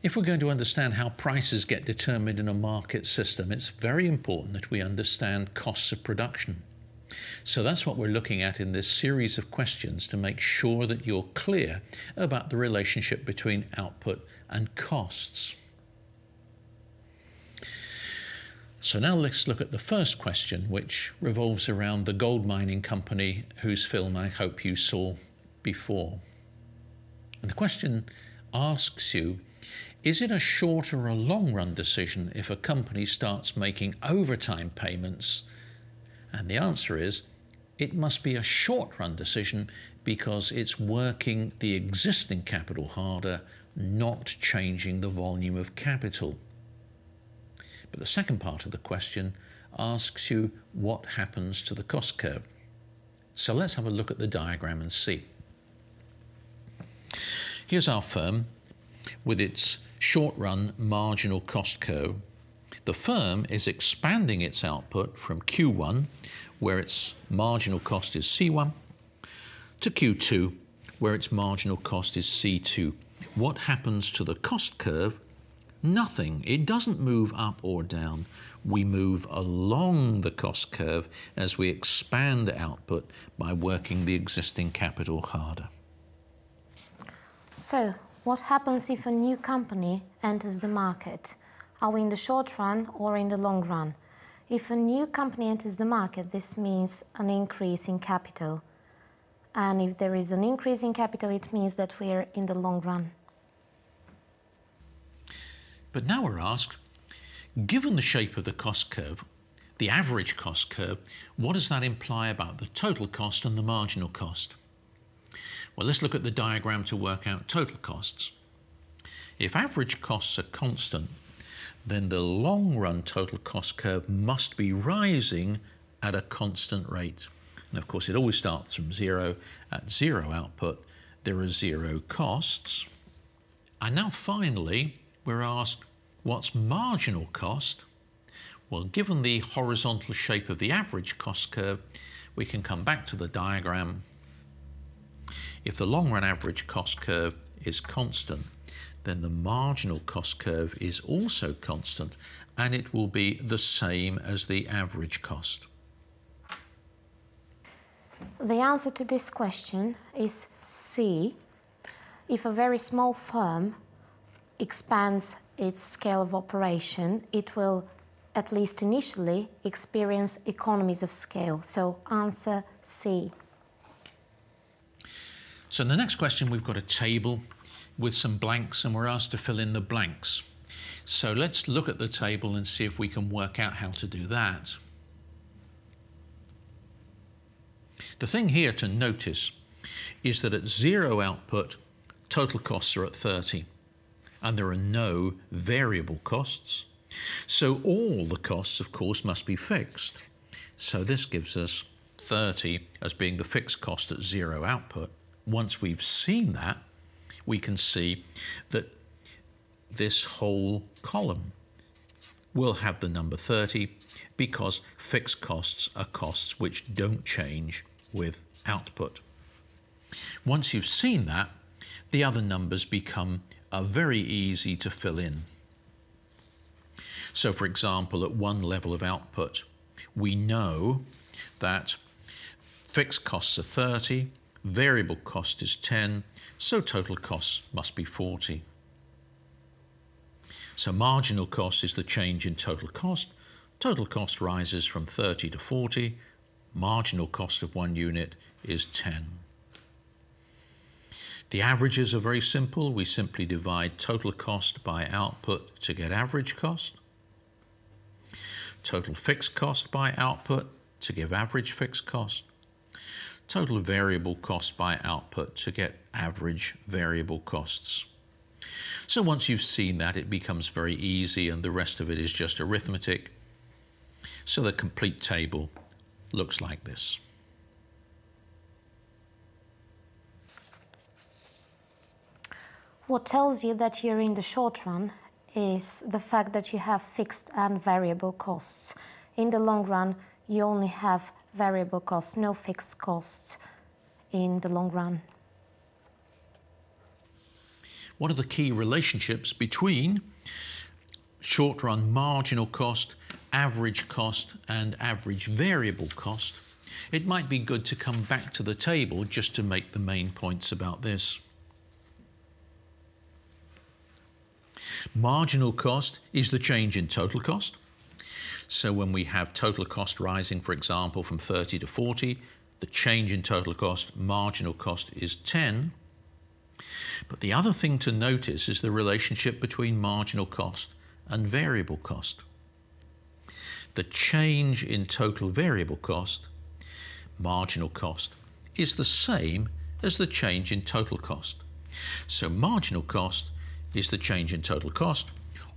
If we're going to understand how prices get determined in a market system, it's very important that we understand costs of production. So that's what we're looking at in this series of questions to make sure that you're clear about the relationship between output and costs. So now let's look at the first question, which revolves around the gold mining company whose film I hope you saw before. And the question asks you, is it a short or a long run decision if a company starts making overtime payments? And the answer is, it must be a short run decision because it's working the existing capital harder, not changing the volume of capital. But the second part of the question asks you what happens to the cost curve. So let's have a look at the diagram and see. Here's our firm with its short-run marginal cost curve. The firm is expanding its output from Q1, where its marginal cost is C1, to Q2, where its marginal cost is C2. What happens to the cost curve? Nothing. It doesn't move up or down. We move along the cost curve as we expand output by working the existing capital harder. So, what happens if a new company enters the market? Are we in the short run or in the long run? If a new company enters the market, this means an increase in capital. And if there is an increase in capital, it means that we are in the long run. But now we're asked, given the shape of the cost curve, the average cost curve, what does that imply about the total cost and the marginal cost? Well, let's look at the diagram to work out total costs. If average costs are constant, then the long-run total cost curve must be rising at a constant rate. And of course, it always starts from zero. At zero output, there are zero costs. And now finally, we're asked, what's marginal cost? Well, given the horizontal shape of the average cost curve, we can come back to the diagram. If the long-run average cost curve is constant, then the marginal cost curve is also constant, and it will be the same as the average cost. The answer to this question is C. If a very small firm expands its scale of operation, it will, at least initially, experience economies of scale. So answer C. So in the next question, we've got a table with some blanks and we're asked to fill in the blanks. So let's look at the table and see if we can work out how to do that. The thing here to notice is that at zero output, total costs are at 30. And there are no variable costs. So all the costs, of course, must be fixed. So this gives us 30 as being the fixed cost at zero output. Once we've seen that, we can see that this whole column will have the number 30 because fixed costs are costs which don't change with output. Once you've seen that, the other numbers are very easy to fill in. So for example, at one level of output, we know that fixed costs are 30, variable cost is 10, so total costs must be 40. So marginal cost is the change in total cost. Total cost rises from 30 to 40. Marginal cost of one unit is 10. The averages are very simple. We simply divide total cost by output to get average cost. Total fixed cost by output to give average fixed cost. Total variable cost by output to get average variable costs. So once you've seen that, it becomes very easy and the rest of it is just arithmetic. So the complete table looks like this. What tells you that you're in the short run is the fact that you have fixed and variable costs. In the long run, you only have variable costs, no fixed costs in the long run. What are the key relationships between short-run marginal cost, average cost and average variable cost? It might be good to come back to the table just to make the main points about this. Marginal cost is the change in total cost. So when we have total cost rising, for example, from 30 to 40, the change in total cost, marginal cost, is 10. But the other thing to notice is the relationship between marginal cost and variable cost. The change in total variable cost, marginal cost, is the same as the change in total cost. So marginal cost is the change in total cost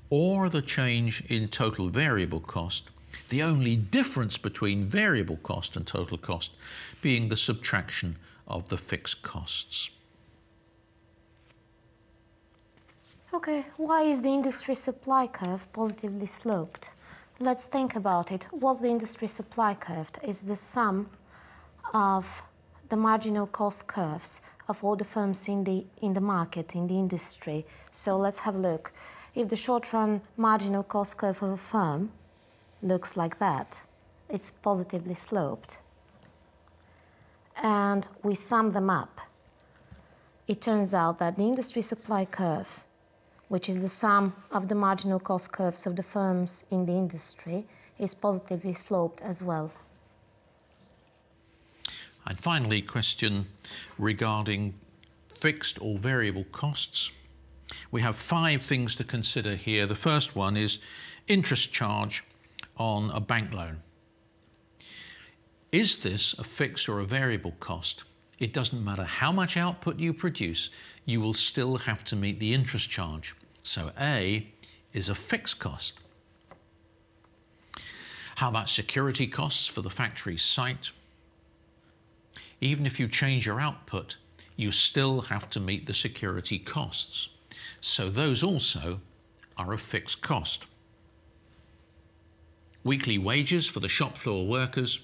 or the change in total variable cost, the only difference between variable cost and total cost being the subtraction of the fixed costs. Okay, why is the industry supply curve positively sloped? Let's think about it. What's the industry supply curve? It's the sum of the marginal cost curves of all the firms in the market, in the industry. So let's have a look. If the short-run marginal cost curve of a firm looks like that, it's positively sloped. And we sum them up. It turns out that the industry supply curve, which is the sum of the marginal cost curves of the firms in the industry, is positively sloped as well. And finally, question regarding fixed or variable costs. We have 5 things to consider here. The first one is interest charge on a bank loan. Is this a fixed or a variable cost? It doesn't matter how much output you produce, you will still have to meet the interest charge. So A is a fixed cost. How about security costs for the factory site? Even if you change your output, you still have to meet the security costs. So those also are a fixed cost. Weekly wages for the shop floor workers.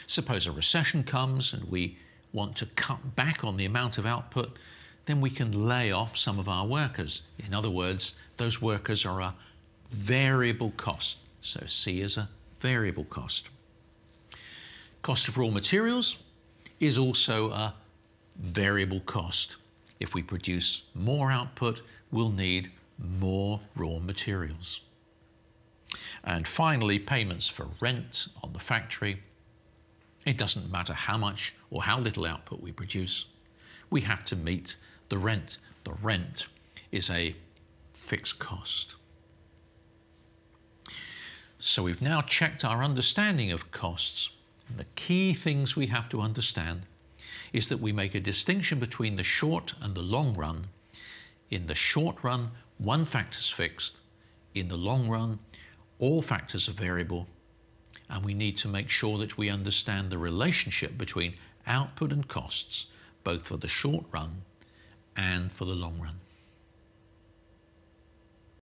Suppose a recession comes and we want to cut back on the amount of output, then we can lay off some of our workers. In other words, those workers are a variable cost. So C is a variable cost. Cost of raw materials is also a variable cost. If we produce more output, we'll need more raw materials. And finally, payments for rent on the factory. It doesn't matter how much or how little output we produce, we have to meet the rent. The rent is a fixed cost. So we've now checked our understanding of costs. And the key things we have to understand is that we make a distinction between the short and the long run. In the short run, one factor is fixed. In the long run, all factors are variable. And we need to make sure that we understand the relationship between output and costs, both for the short run and for the long run.